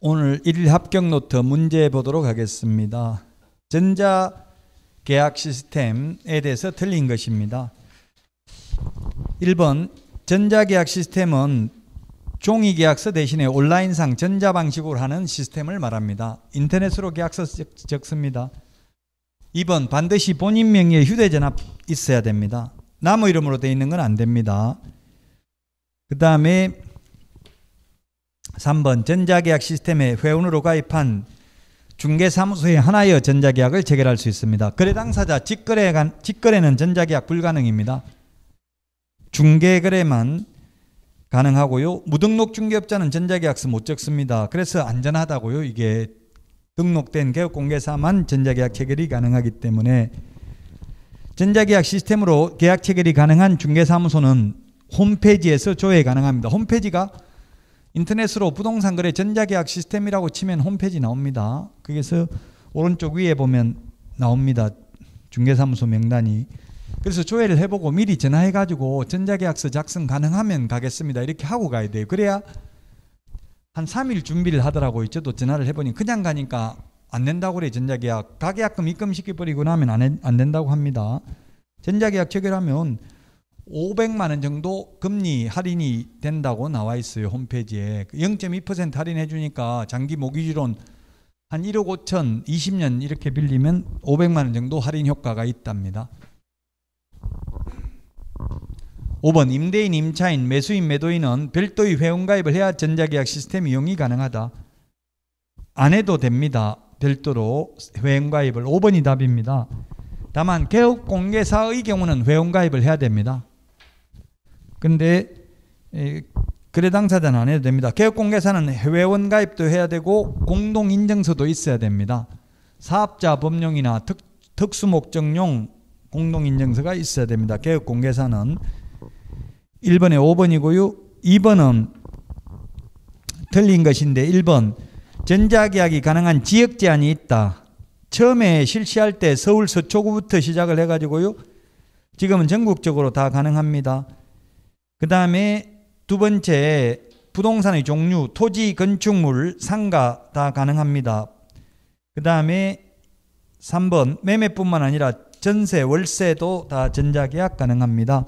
오늘 1일 합격 노트 문제 보도록 하겠습니다. 전자계약 시스템에 대해서 틀린 것입니다. 1번 전자계약 시스템은 종이계약서 대신에 온라인상 전자방식으로 하는 시스템을 말합니다. 인터넷으로 계약서 적습니다. 2번 반드시 본인 명의의 휴대전화 있어야 됩니다. 남의 이름으로 되어 있는 건 안 됩니다. 그 다음에 3번 전자계약 시스템에 회원으로 가입한 중개사무소에 하나여 전자계약을 체결할 수 있습니다. 거래 당사자 직거래는 전자계약 불가능입니다. 중개거래만 가능하고요. 무등록 중개업자는 전자계약서 못 적습니다. 그래서 안전하다고요. 이게 등록된 개업공개사만 전자계약 체결이 가능하기 때문에 전자계약 시스템으로 계약 체결이 가능한 중개사무소는 홈페이지에서 조회 가능합니다. 홈페이지가 인터넷으로 부동산 거래 전자계약 시스템이라고 치면 홈페이지 나옵니다. 거기서 오른쪽 위에 보면 나옵니다. 중개사무소 명단이. 그래서 조회를 해보고 미리 전화해가지고 전자계약서 작성 가능하면 가겠습니다. 이렇게 하고 가야 돼요. 그래야 한 3일 준비를 하더라고요. 저도 전화를 해보니 그냥 가니까 안 된다고 그래요. 전자계약. 가계약금 입금시켜버리고 나면 안 된다고 합니다. 전자계약 체결하면 500만 원 정도 금리 할인이 된다고 나와 있어요. 홈페이지에 0.2% 할인해 주니까 장기 모기지론 한 1억 5천 20년 이렇게 빌리면 500만 원 정도 할인 효과가 있답니다. 5번 임대인, 임차인, 매수인, 매도인은 별도의 회원가입을 해야 전자계약 시스템 이용이 가능하다. 안 해도 됩니다. 별도로 회원가입을. 5번이 답입니다. 다만 개업공개사의 경우는 회원가입을 해야 됩니다. 근데 거래 당사자는 안 해도 됩니다. 개업공개사는 회원가입도 해야 되고 공동인증서도 있어야 됩니다. 사업자 법령이나 특수목적용 공동인증서가 있어야 됩니다. 개업공개사는 1번에 5번이고요. 2번은 틀린 것인데 1번 전자계약이 가능한 지역 제한이 있다. 처음에 실시할 때 서울 서초구부터 시작을 해가지고요. 지금은 전국적으로 다 가능합니다. 그 다음에 두 번째 부동산의 종류, 토지, 건축물, 상가 다 가능합니다. 그 다음에 3번 매매뿐만 아니라 전세, 월세도 다 전자계약 가능합니다.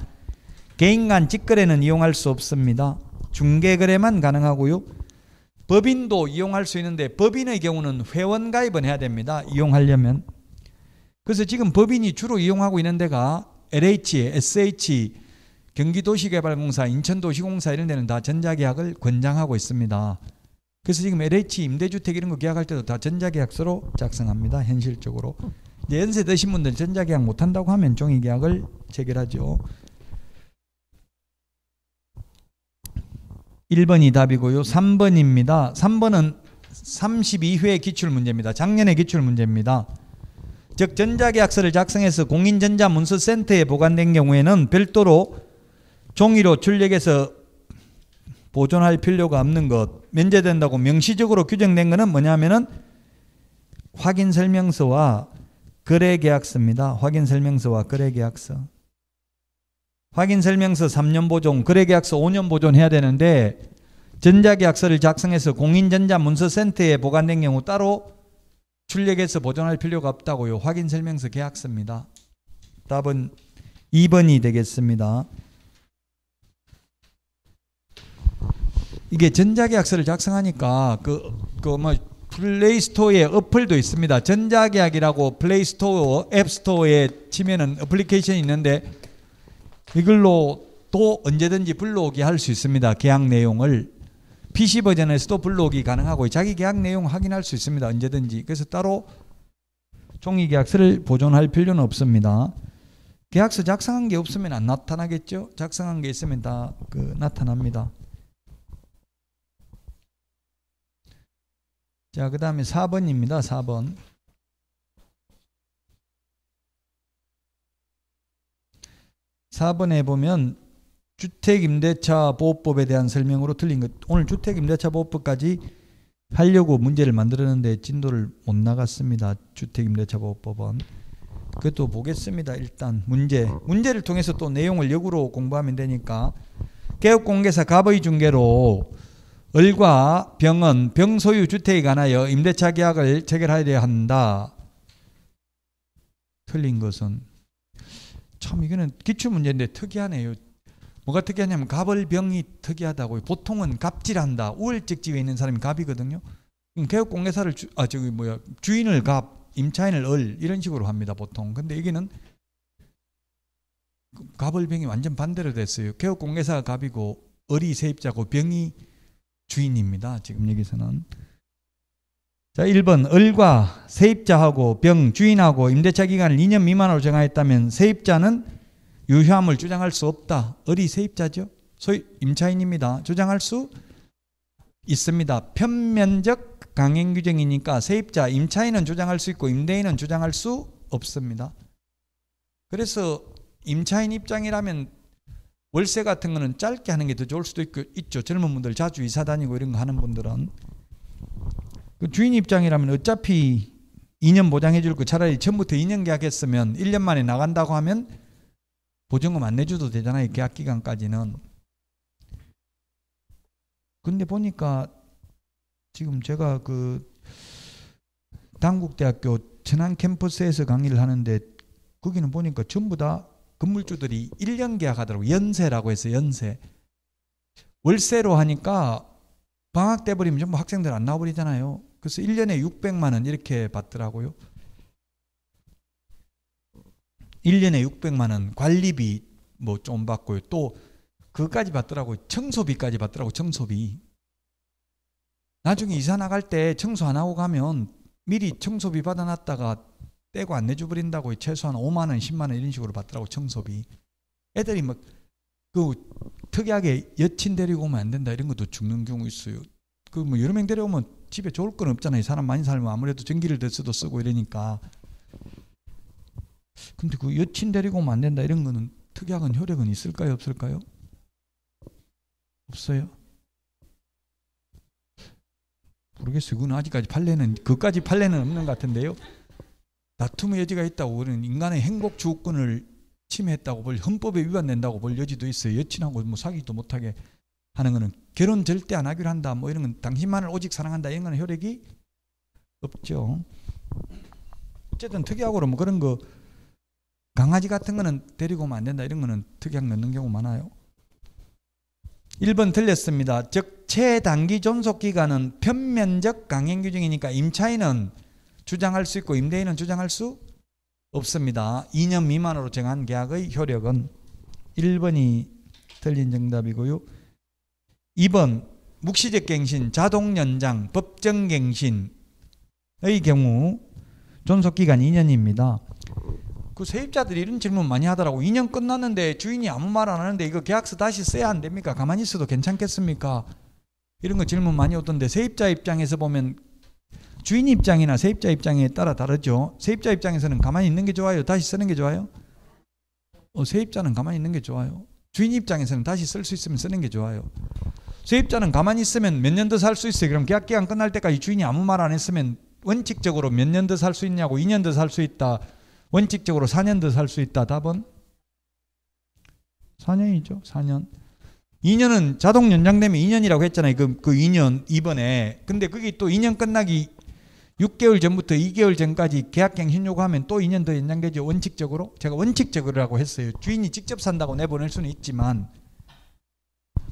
개인 간 직거래는 이용할 수 없습니다. 중개거래만 가능하고요. 법인도 이용할 수 있는데 법인의 경우는 회원가입은 해야 됩니다. 이용하려면. 그래서 지금 법인이 주로 이용하고 있는 데가 LH, SH, 경기도시개발공사, 인천도시공사 이런 데는 다 전자계약을 권장하고 있습니다. 그래서 지금 LH 임대주택 이런 거 계약할 때도 다 전자계약서로 작성합니다. 현실적으로. 이제 연세 드신 분들 전자계약 못한다고 하면 종이계약을 체결하죠. 1번이 답이고요. 3번입니다. 3번은 32회 기출문제입니다. 작년의 기출문제입니다. 즉 전자계약서를 작성해서 공인전자문서센터에 보관된 경우에는 별도로 종이로 출력해서 보존할 필요가 없는 것, 면제된다고 명시적으로 규정된 것은 뭐냐면은 확인설명서와 거래계약서입니다. 확인설명서와 거래계약서. 확인설명서 3년 보존, 거래계약서 5년 보존해야 되는데 전자계약서를 작성해서 공인전자문서센터에 보관된 경우 따로 출력해서 보존할 필요가 없다고요. 확인설명서 계약서입니다. 답은 2번이 되겠습니다. 이게 전자계약서를 작성하니까 플레이스토어에 어플도 있습니다. 전자계약이라고 플레이스토어, 앱스토어에 치면은 어플리케이션이 있는데 이걸로 또 언제든지 불러오게 할 수 있습니다. 계약 내용을. PC 버전에서도 불러오기 가능하고 자기 계약 내용 확인할 수 있습니다. 언제든지. 그래서 따로 종이계약서를 보존할 필요는 없습니다. 계약서 작성한 게 없으면 안 나타나겠죠? 작성한 게 있으면 다 나타납니다. 자, 그 다음에 4번입니다. 4번. 4번에 보면 주택임대차보호법에 대한 설명으로 틀린 것. 오늘 주택임대차보호법까지 하려고 문제를 만들었는데 진도를 못 나갔습니다. 주택임대차보호법은. 그것도 보겠습니다. 일단 문제를 통해서 또 내용을 역으로 공부하면 되니까 개업공개사 갑의 중개로 을과 병은 병 소유 주택에 관하여 임대차 계약을 체결하여야 한다. 틀린 것은 참 이거는 기출문제인데 특이하네요. 뭐가 특이하냐면 갑을 병이 특이하다고요. 보통은 갑질한다. 우월적 지위에 있는 사람이 갑이거든요. 개업공개사를 주인을 갑, 임차인을 을 이런 식으로 합니다. 보통. 근데 여기는 갑을 병이 완전 반대로 됐어요. 개업공개사가 갑이고 을이 세입자고 병이 주인입니다. 지금 여기서는. 자, 1번 을과 세입자하고 병, 주인하고 임대차 기간을 2년 미만으로 정하였다면 세입자는 유효함을 주장할 수 없다. 을이 세입자죠. 소위 임차인입니다. 주장할 수 있습니다. 편면적 강행 규정이니까 세입자, 임차인은 주장할 수 있고 임대인은 주장할 수 없습니다. 그래서 임차인 입장이라면 월세 같은 거는 짧게 하는 게 더 좋을 수도 있죠. 젊은 분들 자주 이사 다니고 이런 거 하는 분들은. 그 주인 입장이라면 어차피 2년 보장해 줄 거 차라리 처음부터 2년 계약했으면 1년 만에 나간다고 하면 보증금 안 내줘도 되잖아요. 계약 기간까지는. 근데 보니까 지금 제가 그 단국대학교 천안 캠퍼스에서 강의를 하는데 거기는 보니까 전부 다 건물주들이 1년 계약하더라고요. 연세라고 해서 연세. 월세로 하니까 방학 때 버리면 전부 학생들 안 나와버리잖아요. 그래서 1년에 600만 원 이렇게 받더라고요. 1년에 600만 원 관리비 뭐 좀 받고요. 또 그거까지 받더라고요. 청소비까지 받더라고요. 청소비. 나중에 이사 나갈 때 청소 안 하고 가면 미리 청소비 받아놨다가 떼고 안 내줘버린다고 최소한 5만 원, 10만 원 이런 식으로 받더라고 청소비. 애들이 막 그 특이하게 여친 데리고 오면 안 된다 이런 것도 죽는 경우 있어요. 그 뭐 여러 명 데려오면 집에 좋을 건 없잖아요. 사람 많이 살면 아무래도 전기를 더 써도 쓰고 이러니까. 근데 그 여친 데리고 오면 안 된다 이런 거는 특약은 효력은 있을까요? 없을까요? 없어요. 모르겠어요. 그건 아직까지 판례는 그까지 판례는 없는 것 같은데요. 다툼의 여지가 있다고 그러는 인간의 행복 주권을 침해했다고 볼 헌법에 위반된다고 볼 여지도 있어요. 여친하고 뭐 사귀지도 못하게 하는 거는 결혼 절대 안 하기로 한다. 뭐 이런 건 당신만을 오직 사랑한다. 이런 거는 효력이 없죠. 어쨌든 특이하고로 뭐 그런 거 강아지 같은 거는 데리고 오면 안 된다. 이런 거는 특이하게 넣는 경우 많아요. 1번 틀렸습니다. 즉 최단기 존속 기간은 편면적 강행 규정이니까 임차인은 주장할 수 있고 임대인은 주장할 수 없습니다. 2년 미만으로 정한 계약의 효력은 1번이 틀린 정답이고요. 2번 묵시적 갱신, 자동 연장, 법정 갱신의 경우 존속기간 2년입니다. 그 세입자들이 이런 질문 많이 하더라고. 2년 끝났는데 주인이 아무 말 안 하는데 이거 계약서 다시 써야 안 됩니까? 가만히 있어도 괜찮겠습니까? 이런 거 질문 많이 오던데 세입자 입장에서 보면 주인 입장이나 세입자 입장에 따라 다르죠. 세입자 입장에서는 가만히 있는 게 좋아요? 다시 쓰는 게 좋아요? 세입자는 가만히 있는 게 좋아요. 주인 입장에서는 다시 쓸 수 있으면 쓰는 게 좋아요. 세입자는 가만히 있으면 몇 년 더 살 수 있어요. 그럼 계약 기간 끝날 때까지 주인이 아무 말 안 했으면 원칙적으로 몇 년 더 살 수 있냐고. 2년 더 살 수 있다. 원칙적으로 4년 더 살 수 있다. 답은 4년이죠. 4년. 2년은 자동 연장되면 2년이라고 했잖아요. 그 2년 2번에. 근데 그게 또 2년 끝나기 6개월 전부터 2개월 전까지 계약갱신 요구하면 또 2년 더 연장되죠. 원칙적으로. 제가 원칙적으로라고 했어요. 주인이 직접 산다고 내보낼 수는 있지만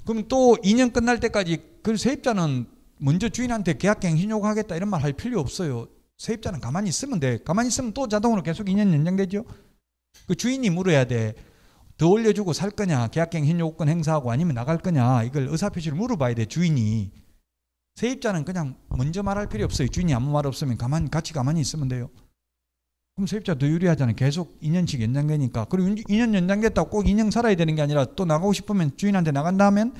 그럼 또 2년 끝날 때까지 그 세입자는 먼저 주인한테 계약갱신 요구하겠다 이런 말 할 필요 없어요. 세입자는 가만히 있으면 돼. 가만히 있으면 또 자동으로 계속 2년 연장되죠. 그 주인이 물어야 돼. 더 올려주고 살 거냐, 계약갱신 요구권 행사하고 아니면 나갈 거냐, 이걸 의사표시를 물어봐야 돼. 주인이. 세입자는 그냥 먼저 말할 필요 없어요. 주인이 아무 말 없으면 같이 가만히 있으면 돼요. 그럼 세입자 더 유리하잖아요. 계속 2년씩 연장되니까. 그리고 2년 연장됐다고 꼭 2년 살아야 되는 게 아니라 또 나가고 싶으면 주인한테 나간다 하면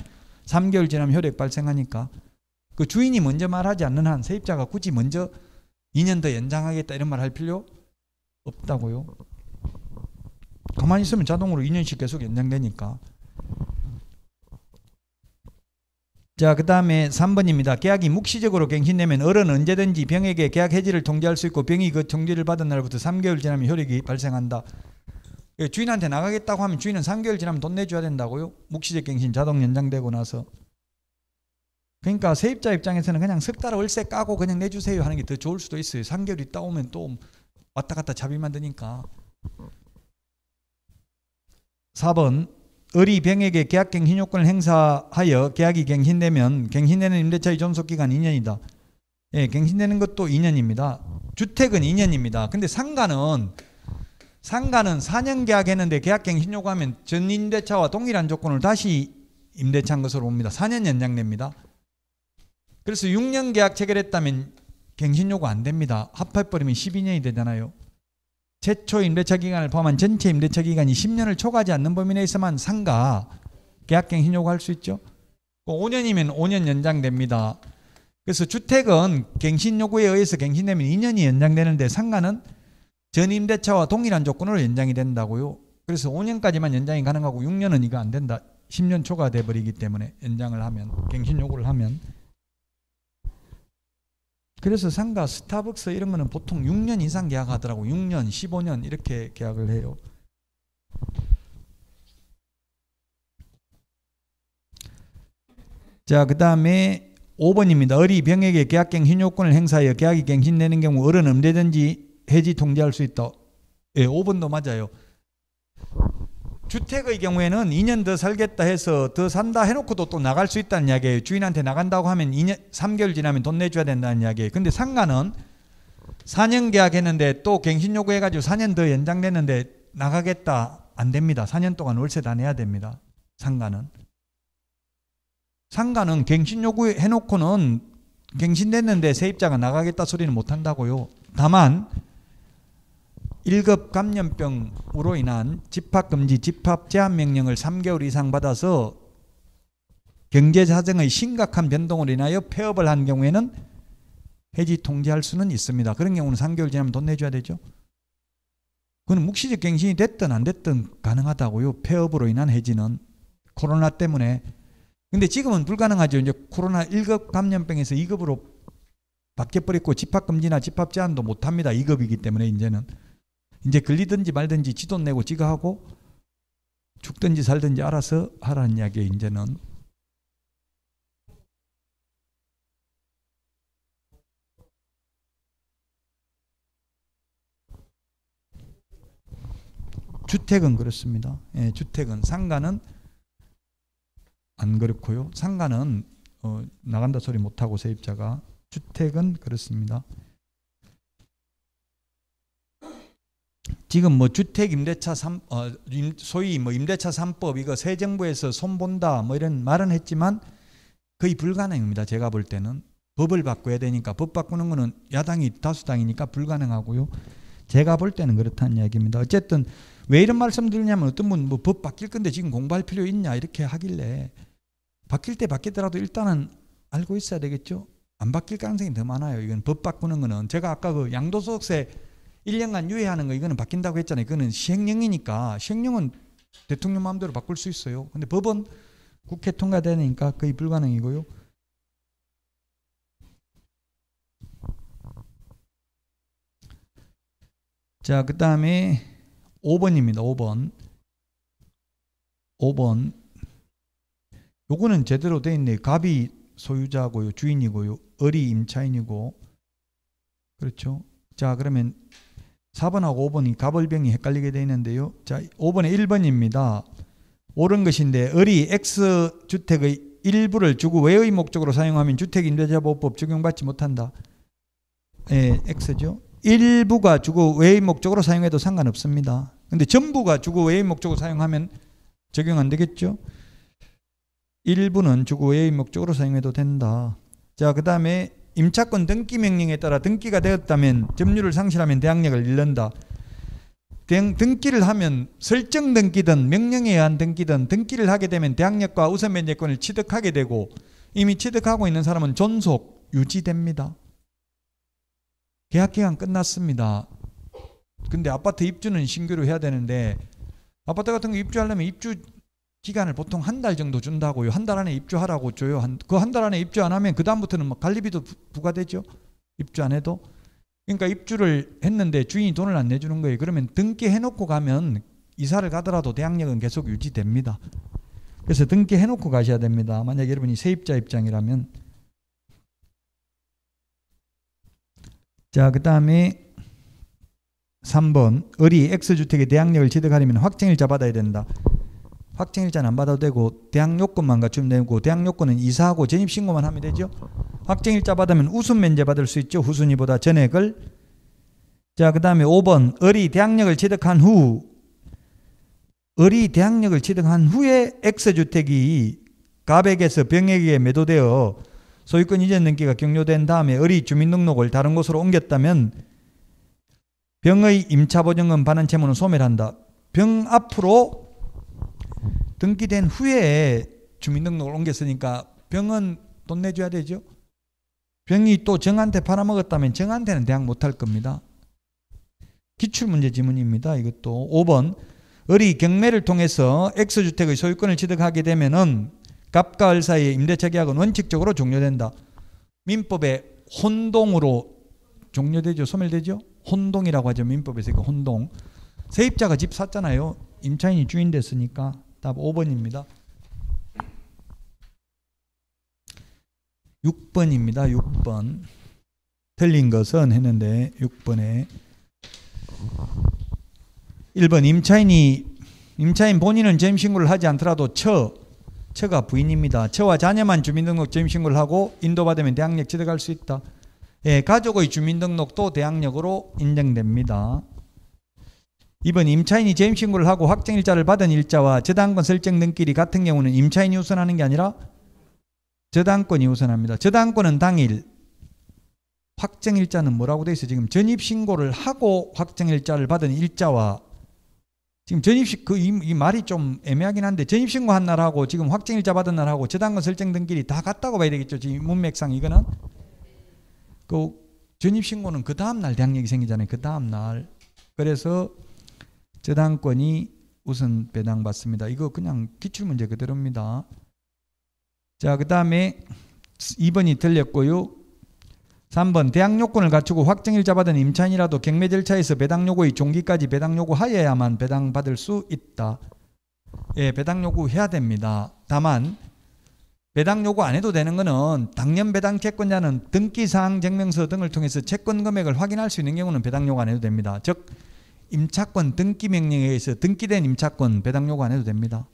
3개월 지나면 효력 발생하니까. 그 주인이 먼저 말하지 않는 한 세입자가 굳이 먼저 2년 더 연장하겠다 이런 말 할 필요 없다고요. 가만히 있으면 자동으로 2년씩 계속 연장되니까. 자, 그 다음에 3번입니다. 계약이 묵시적으로 갱신되면 을은 언제든지 병에게 계약 해지를 통지할 수 있고 병이 그 통지를 받은 날부터 3개월 지나면 효력이 발생한다. 주인한테 나가겠다고 하면 주인은 3개월 지나면 돈 내줘야 된다고요. 묵시적 갱신 자동 연장되고 나서. 그러니까 세입자 입장에서는 그냥 석 달 월세 까고 그냥 내주세요 하는 게 더 좋을 수도 있어요. 3개월 있다 오면 또 왔다 갔다 잡이 만드니까. 4번 의리병에게 계약갱신 요건을 행사하여 계약이 갱신되면 갱신되는 임대차의 존속기간 2년이다. 예, 갱신되는 것도 2년입니다. 주택은 2년입니다. 근데 상가는 4년 계약했는데 계약갱신 요구하면 전 임대차와 동일한 조건을 다시 임대차한 것으로 봅니다. 4년 연장됩니다. 그래서 6년 계약 체결했다면 갱신 요구 안 됩니다. 합해버리면 12년이 되잖아요. 최초 임대차 기간을 포함한 전체 임대차 기간이 10년을 초과하지 않는 범위 내에서만 상가 계약갱신 요구할 수 있죠. 5년이면 5년 연장됩니다. 그래서 주택은 갱신 요구에 의해서 갱신되면 2년이 연장되는데 상가는 전 임대차와 동일한 조건으로 연장이 된다고요. 그래서 5년까지만 연장이 가능하고 6년은 이거 안 된다. 10년 초과돼 버리기 때문에 연장을 하면 갱신 요구를 하면. 그래서 상가, 스타벅스 이런 거는 보통 6년 이상 계약하더라고. 6년, 15년 이렇게 계약을 해요. 자, 그 다음에 5번입니다. 의리병에게 계약갱신 요건을 행사하여 계약이 갱신되는 경우 어른 언제든지 해지 통지할 수 있다. 예, 5번도 맞아요. 주택의 경우에는 2년 더 살겠다 해서 더 산다 해놓고도 또 나갈 수 있다는 이야기예요. 주인한테 나간다고 하면 3개월 지나면 돈 내줘야 된다는 이야기예요. 근데 상가는 4년 계약했는데 또 갱신 요구해가지고 4년 더 연장됐는데 나가겠다 안 됩니다. 4년 동안 월세 다 내야 됩니다. 상가는 갱신 요구해놓고는 갱신됐는데 세입자가 나가겠다 소리는 못한다고요. 다만 1급 감염병으로 인한 집합금지, 집합제한명령을 3개월 이상 받아서 경제사정의 심각한 변동으로 인하여 폐업을 한 경우에는 해지 통지할 수는 있습니다. 그런 경우는 3개월 지나면 돈 내줘야 되죠. 그건 묵시적 갱신이 됐든 안 됐든 가능하다고요. 폐업으로 인한 해지는 코로나 때문에. 근데 지금은 불가능하죠. 이제 코로나 1급 감염병에서 2급으로 바뀌어버렸고 집합금지나 집합제한도 못합니다. 2급이기 때문에 이제 걸리든지 말든지 지 돈 내고 지가 하고 죽든지 살든지 알아서 하라는 이야기예요. 이제는. 주택은 그렇습니다. 예, 주택은. 상가는 안 그렇고요. 상가는 나간다 소리 못하고 세입자가. 주택은 그렇습니다. 지금 뭐 주택 임대차 소위 뭐 임대차 3법 이거 새 정부에서 손본다 뭐 이런 말은 했지만 거의 불가능입니다. 제가 볼 때는 법을 바꿔야 되니까 법 바꾸는 거는 야당이 다수당이니까 불가능하고요. 제가 볼 때는 그렇다는 이야기입니다. 어쨌든 왜 이런 말씀 드리냐면 어떤 분 뭐 법 바뀔 건데 지금 공부할 필요 있냐 이렇게 하길래 바뀔 때 바뀌더라도 일단은 알고 있어야 되겠죠. 안 바뀔 가능성이 더 많아요. 이건 법 바꾸는 거는 제가 아까 그 양도소득세 1년간 유예하는 거 이거는 바뀐다고 했잖아요. 이거는 시행령이니까 시행령은 대통령 마음대로 바꿀 수 있어요. 근데 법은 국회 통과되니까 거의 불가능이고요. 자, 그 다음에 5번입니다. 5번. 요거는 제대로 돼 있네요. 갑이 소유자고요. 주인이고요. 을이 임차인이고. 그렇죠. 자, 그러면 4번하고 5번이 갑을병이 헷갈리게 되어 있는데요. 자, 5번에 1번입니다. 옳은 것인데 을이 X주택의 일부를 주거 외의 목적으로 사용하면 주택임대차보호법 적용받지 못한다. 예, X죠. 일부가 주거 외의 목적으로 사용해도 상관없습니다. 근데 전부가 주거 외의 목적으로 사용하면 적용 안 되겠죠. 일부는 주거 외의 목적으로 사용해도 된다. 자, 그 다음에 임차권 등기 명령에 따라 등기가 되었다면 점유를 상실하면 대항력을 잃는다. 등기를 하면 설정 등기든 명령에 의한 등기든 등기를 하게 되면 대항력과 우선 면제권을 취득하게 되고 이미 취득하고 있는 사람은 존속 유지됩니다. 계약기간 끝났습니다. 근데 아파트 입주는 신규로 해야 되는데 아파트 같은 거 입주하려면 입주 기간을 보통 한 달 정도 준다고요. 한 달 안에 입주하라고 줘요. 그 한 달 안에 입주 안 하면 그 다음부터는 막 관리비도 부과되죠. 입주 안 해도. 그러니까 입주를 했는데 주인이 돈을 안 내주는 거예요. 그러면 등기해놓고 가면 이사를 가더라도 대항력은 계속 유지됩니다. 그래서 등기해놓고 가셔야 됩니다. 만약 여러분이 세입자 입장이라면 자, 그 다음에 3번 을이 X주택의 대항력을 취득하려면 확정일자 받아야 된다. 확정일자는 안 받아도 되고 대항요건만 갖추면 되고, 대항요건은 이사하고 전입신고만 하면 되죠. 확정일자 받으면 우선 면제 받을 수 있죠. 후순위보다 전액을. 자, 그 다음에 5번 을이 대항력을 취득한 후, 을이 대항력을 취득한 후에 X주택이 갑에게서 병에게 매도되어 소유권 이전 등기가 격려된 다음에 을이 주민등록을 다른 곳으로 옮겼다면 병의 임차보증금 반환 채무는 소멸한다. 병 앞으로 등기된 후에 주민등록을 옮겼으니까 병은 돈 내줘야 되죠. 병이 또 정한테 팔아먹었다면 정한테는 대항 못할 겁니다. 기출문제 지문입니다. 이것도 5번 을이 경매를 통해서 X주택의 소유권을 취득하게 되면은 갑과 을 사이의 임대차 계약은 원칙적으로 종료된다. 민법에 혼동으로 종료되죠. 소멸되죠. 혼동이라고 하죠. 민법에서 이거 혼동. 세입자가 집 샀잖아요. 임차인이 주인 됐으니까. 답 5번입니다. 6번입니다. 6번. 틀린 것은 했는데 6번에 1번 임차인 본인은 전입신고를 하지 않더라도 처가 부인입니다. 처와 자녀만 주민등록 전입신고를 하고 인도받으면 대항력 취득할 수 있다. 예, 가족의 주민등록도 대항력으로 인정됩니다. 2번 임차인이 전입신고를 하고 확정일자를 받은 일자와 저당권 설정 등기일이 같은 경우는 임차인이 우선하는 게 아니라 저당권이 우선합니다. 저당권은 당일, 확정일자는 뭐라고 돼 있어요? 지금 전입신고를 하고 확정일자를 받은 일자와 지금 이 말이 좀 애매하긴 한데 전입신고한 날하고 지금 확정일자 받은 날하고 저당권 설정 등기일이 다 같다고 봐야 되겠죠. 지금 문맥상 이거는 그 전입신고는 그 다음날 대항력이 생기잖아요. 그 다음날. 그래서 저당권이 우선 배당받습니다. 이거 그냥 기출문제 그대로입니다. 자, 그 다음에 2번이 틀렸고요. 3번 대항요건을 갖추고 확정일자 받은 임차인이라도 경매 절차에서 배당요구의 종기까지 배당요구하여야만 배당받을 수 있다. 예, 배당요구해야 됩니다. 다만 배당요구 안 해도 되는 거는 당연 배당 채권자는 등기사항 증명서 등을 통해서 채권 금액을 확인할 수 있는 경우는 배당요구 안 해도 됩니다. 즉 임차권 등기명령에 의해서 등기된 임차권 배당요구 안 해도 됩니다.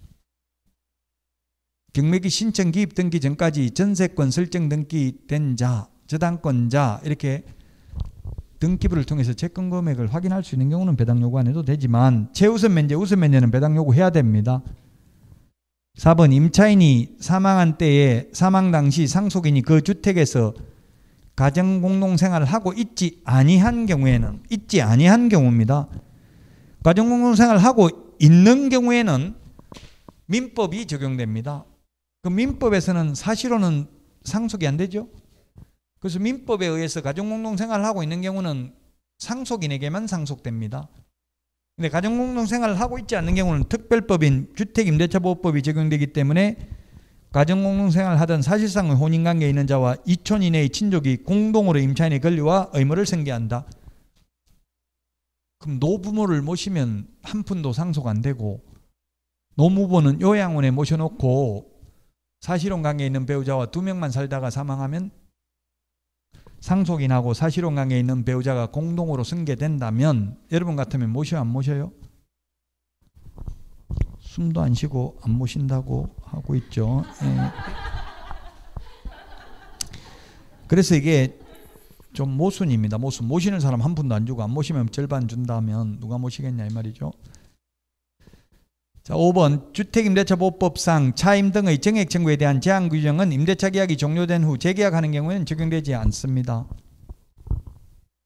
경매기 신청 기입 등기 전까지 전세권 설정 등기된 자, 저당권자 이렇게 등기부를 통해서 채권 금액을 확인할 수 있는 경우는 배당요구 안 해도 되지만 최우선 면제, 우선 면제는 배당요구 해야 됩니다. 4번 임차인이 사망한 때에 사망 당시 상속인이 그 주택에서 가정공동생활을 하고 있지 아니한 경우입니다. 가정공동생활을 하고 있는 경우에는 민법이 적용됩니다. 그 민법에서는 사실로는 상속이 안 되죠. 그래서 민법에 의해서 가정공동생활을 하고 있는 경우는 상속인에게만 상속됩니다. 근데 가정공동생활을 하고 있지 않는 경우는 특별법인 주택임대차보호법이 적용되기 때문에 가정공동생활을 하던 사실상의 혼인관계에 있는 자와 2촌 이내의 친족이 공동으로 임차인의 권리와 의무를 승계한다. 그럼 노부모를 모시면 한 푼도 상속 안 되고 노무부는 요양원에 모셔놓고 사실혼 관계에 있는 배우자와 2명만 살다가 사망하면 상속인하고 사실혼 관계에 있는 배우자가 공동으로 승계된다면 여러분 같으면 모셔요 안 모셔요? 숨도 안 쉬고 안 모신다고 하고 있죠. 예. 그래서 이게 좀 모순입니다. 모시는 사람 한 푼도 안 주고 안 모시면 절반 준다면 누가 모시겠냐 이 말이죠. 자, 5번 주택임대차보호법상 차임 등의 정액 청구에 대한 제한 규정은 임대차 계약이 종료된 후 재계약하는 경우에는 적용되지 않습니다.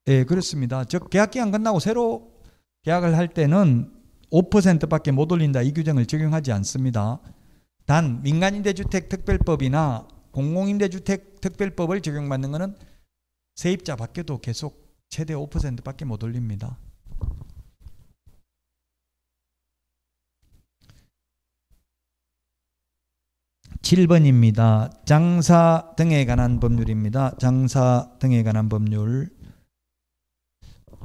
예, 그렇습니다. 즉 계약기간 끝나고 새로 계약을 할 때는 5%밖에 못 올린다 이 규정을 적용하지 않습니다. 단 민간임대주택특별법이나 공공임대주택특별법을 적용받는 것은 세입자 밖에도 계속 최대 5%밖에 못 올립니다. (7번입니다) 장사 등에 관한 법률입니다. 장사 등에 관한 법률.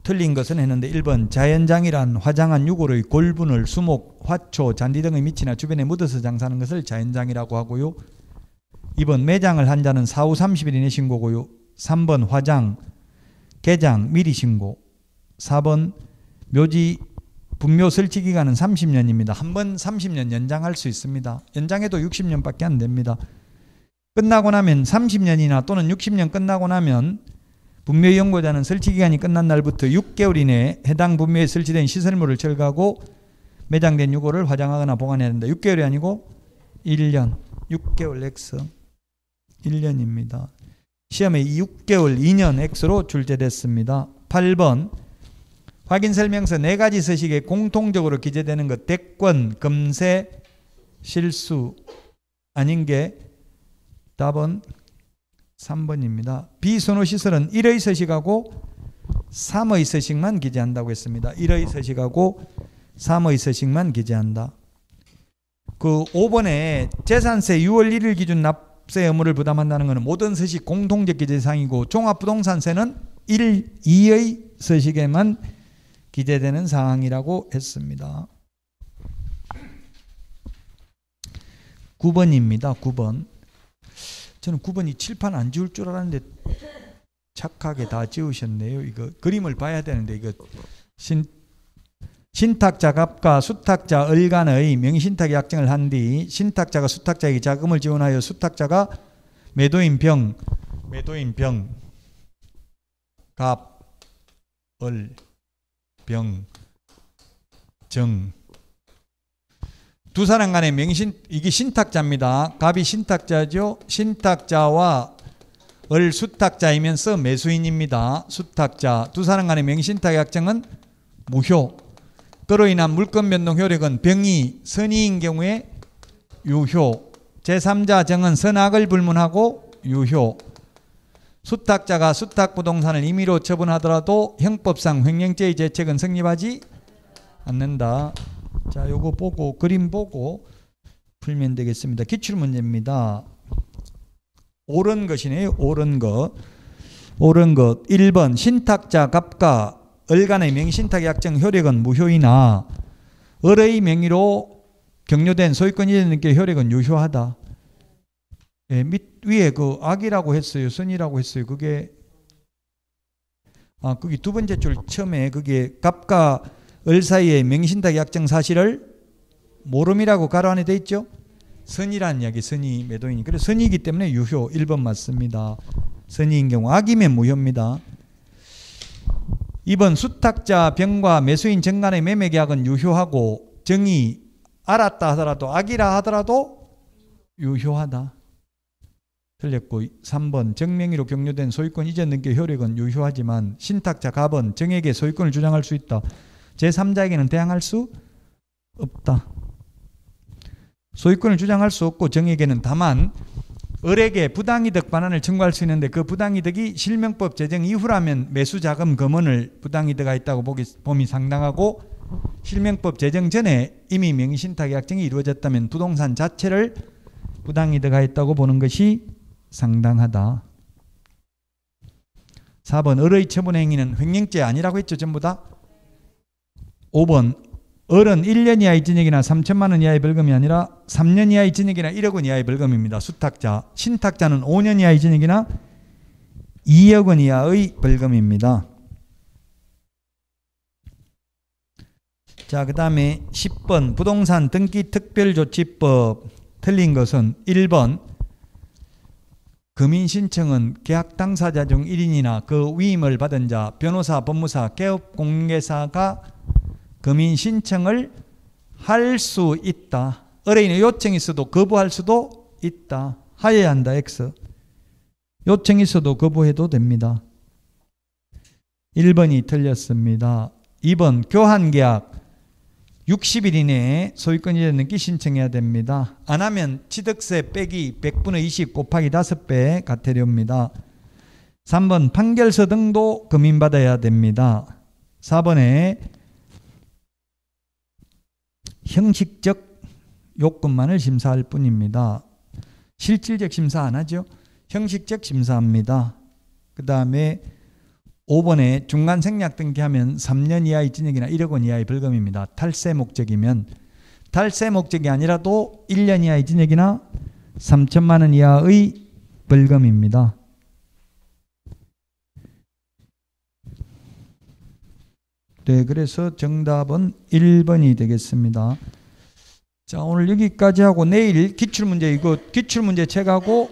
틀린 것은 했는데 1번 자연장이란 화장한 유골의 골분을 수목, 화초, 잔디 등의 밑이나 주변에 묻어서 장사하는 것을 자연장이라고 하고요. 2번 매장을 한 자는 사후 30일 이내 신고고요. 3번 화장 개장 미리 신고. 4번 묘지 분묘 설치 기간은 30년입니다. 한 번 30년 연장할 수 있습니다. 연장해도 60년밖에 안 됩니다. 끝나고 나면 30년이나 또는 60년 끝나고 나면 분묘 연고자는 설치 기간이 끝난 날부터 6개월 이내에 해당 분묘에 설치된 시설물을 철거하고 매장된 유고를 화장하거나 보관해야 된다. 6개월이 아니고 1년. 6개월 X 1년입니다. 시험에 6개월 2년 X로 출제됐습니다. 8번 확인설명서 4가지 서식에 공통적으로 기재되는 것 대권, 금세, 실수 아닌 게 답은 3번입니다. 비선호시설은 1의 서식하고 3의 서식만 기재한다고 했습니다. 1의 서식하고 3의 서식만 기재한다. 그 5번에 재산세 6월 1일 기준 납세 의무를 부담한다는 것은 모든 서식 공통적 기재사항이고 종합부동산세는 1, 2의 서식에만 기재되는 사항이라고 했습니다. 9번입니다. 9번. 저는 9번이 칠판 안 지울 줄 알았는데 착하게 다 지우셨네요. 이거 그림을 봐야 되는데 이거 신탁자 갑과 수탁자 을간의 명의신탁 약정을 한 뒤 신탁자가 수탁자에게 자금을 지원하여 수탁자가 매도인 병 갑, 을, 병, 정 두 사람 간의 이게 신탁자입니다. 갑이 신탁자죠. 신탁자와 을 수탁자이면서 매수인입니다. 수탁자 두 사람 간의 명의신탁 약정은 무효. 그로 인한 물권 변동 효력은 병이 선의인 경우에 유효. 제3자 정은 선악을 불문하고 유효. 수탁자가 수탁부동산을 임의로 처분하더라도 형법상 횡령죄의 죄책은 성립하지 않는다. 자, 요거 보고 그림 보고 풀면 되겠습니다. 기출문제입니다. 옳은 것이네요. 옳은 것. 1번 신탁자 갑과 을 간의 명의신탁 약정 효력은 무효이나 을의 명의로 격려된 소유권 이전등기 효력은 유효하다. 예, 위에 그 악이라고 했어요. 선이라고 했어요. 그게 그게 두 번째 줄 처음에 그게 갑과 을 사이의 명의신탁 약정 사실을 모름이라고 가로 안에 돼 있죠. 선이라는 이야기, 선이 매도인이. 그래서 선이기 때문에 유효. 1번 맞습니다. 선이인 경우 악이면 무효입니다. 2번 수탁자 병과 매수인 정 간의 매매 계약은 유효하고 정이 알았다 하더라도 악이라 하더라도 유효하다. 틀렸고 3번 정명의로 격려된 소유권 이전 등기 효력은 유효하지만 신탁자 갑은 정에게 소유권을 주장할 수 있다. 제3자에게는 대항할 수 없다. 소유권을 주장할 수 없고 정에게는 다만 을에게 부당이득 반환을 청구할 수 있는데 그 부당이득이 실명법 제정 이후라면 매수자금 금원을 부당이득가 있다고 봄이 상당하고 실명법 제정 전에 이미 명의신탁약정이 이루어졌다면 부동산 자체를 부당이득가 있다고 보는 것이 상당하다. 4번 을의 처분 행위는 횡령죄 아니라고 했죠. 전부 다. 5번 을은 1년 이하의 징역이나 3천만 원 이하의 벌금이 아니라 3년 이하의 징역이나 1억 원 이하의 벌금입니다. 수탁자. 신탁자는 5년 이하의 징역이나 2억 원 이하의 벌금입니다. 자, 그 다음에 10번 부동산 등기 특별조치법. 틀린 것은 1번 금인신청은 계약 당사자 중 1인이나 그 위임을 받은 자, 변호사, 법무사, 개업공개사가 금인신청을 할 수 있다. 의뢰인의 요청이 있어도 거부할 수도 있다. 하여야 한다. X. 요청이 있어도 거부해도 됩니다. 1번이 틀렸습니다. 2번 교환계약 60일 이내에 소유권 이전 등기 신청해야 됩니다. 안 하면 취득세 빼기 100분의 20 곱하기 5배 과태료입니다. 3번 판결서 등도 금인받아야 됩니다. 4번에 형식적 요건만을 심사할 뿐입니다. 실질적 심사 안 하죠. 형식적 심사합니다. 그 다음에 5번에 중간 생략 등기하면 3년 이하의 징역이나 1억 원 이하의 벌금입니다. 탈세 목적이면. 탈세 목적이 아니라도 1년 이하의 징역이나 3천만 원 이하의 벌금입니다. 네, 그래서 정답은 1번이 되겠습니다. 자, 오늘 여기까지 하고 내일 기출문제 이거 기출문제 책하고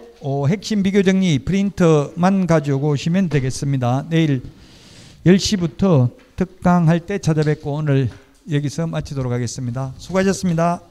핵심 비교 정리 프린터만 가지고 오시면 되겠습니다. 내일 10시부터 특강할 때 찾아뵙고 오늘 여기서 마치도록 하겠습니다. 수고하셨습니다.